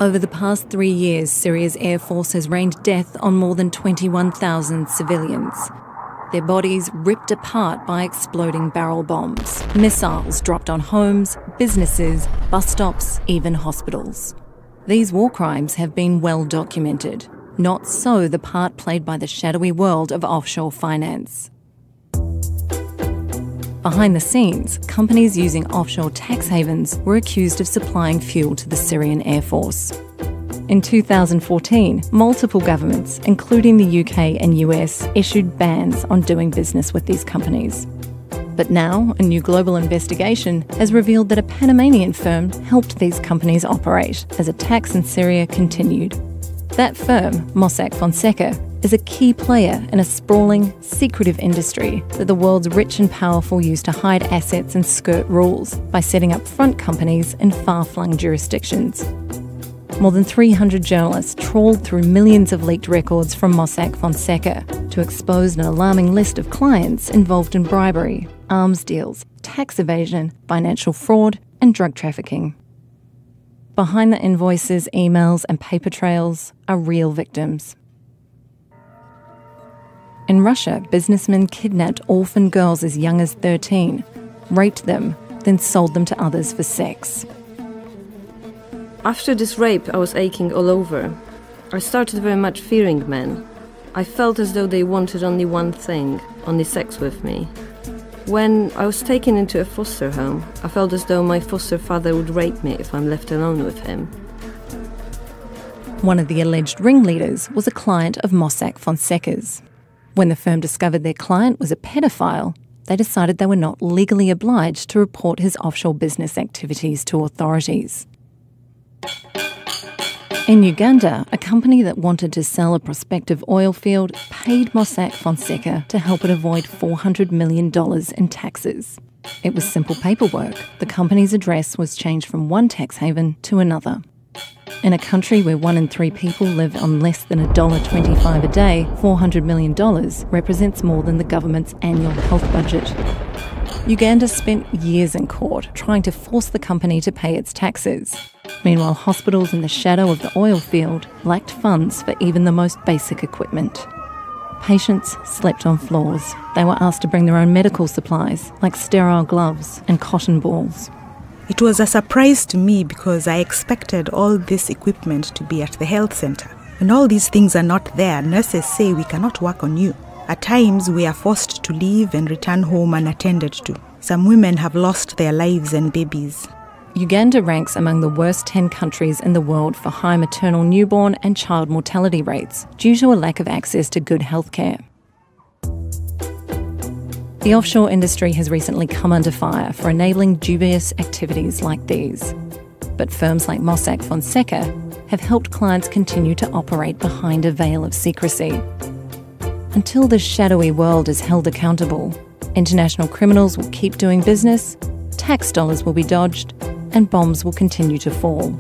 Over the past 3 years, Syria's Air Force has rained death on more than 21,000 civilians. Their bodies ripped apart by exploding barrel bombs, missiles dropped on homes, businesses, bus stops, even hospitals. These war crimes have been well documented. Not so the part played by the shadowy world of offshore finance. Behind the scenes, companies using offshore tax havens were accused of supplying fuel to the Syrian Air Force. In 2014, multiple governments, including the UK and US, issued bans on doing business with these companies. But now, a new global investigation has revealed that a Panamanian firm helped these companies operate as attacks in Syria continued. That firm, Mossack Fonseca, is a key player in a sprawling, secretive industry that the world's rich and powerful use to hide assets and skirt rules by setting up front companies in far-flung jurisdictions. More than 300 journalists trawled through millions of leaked records from Mossack Fonseca to expose an alarming list of clients involved in bribery, arms deals, tax evasion, financial fraud, and drug trafficking. Behind the invoices, emails, and paper trails are real victims. In Russia, businessmen kidnapped orphan girls as young as 13, raped them, then sold them to others for sex. After this rape, I was aching all over. I started very much fearing men. I felt as though they wanted only one thing, only sex with me. When I was taken into a foster home, I felt as though my foster father would rape me if I'm left alone with him. One of the alleged ringleaders was a client of Mossack Fonseca's. When the firm discovered their client was a pedophile, they decided they were not legally obliged to report his offshore business activities to authorities. In Uganda, a company that wanted to sell a prospective oil field paid Mossack Fonseca to help it avoid $400 million in taxes. It was simple paperwork. The company's address was changed from one tax haven to another. In a country where 1 in 3 people live on less than $1.25 a day, $400 million represents more than the government's annual health budget. Uganda spent years in court trying to force the company to pay its taxes. Meanwhile, hospitals in the shadow of the oil field lacked funds for even the most basic equipment. Patients slept on floors. They were asked to bring their own medical supplies, like sterile gloves and cotton balls. It was a surprise to me because I expected all this equipment to be at the health centre. When all these things are not there, nurses say we cannot work on you. At times, we are forced to leave and return home unattended to. Some women have lost their lives and babies. Uganda ranks among the worst 10 countries in the world for high maternal, newborn and child mortality rates due to a lack of access to good healthcare. The offshore industry has recently come under fire for enabling dubious activities like these. But firms like Mossack Fonseca have helped clients continue to operate behind a veil of secrecy. Until this shadowy world is held accountable, international criminals will keep doing business, tax dollars will be dodged, and bombs will continue to fall.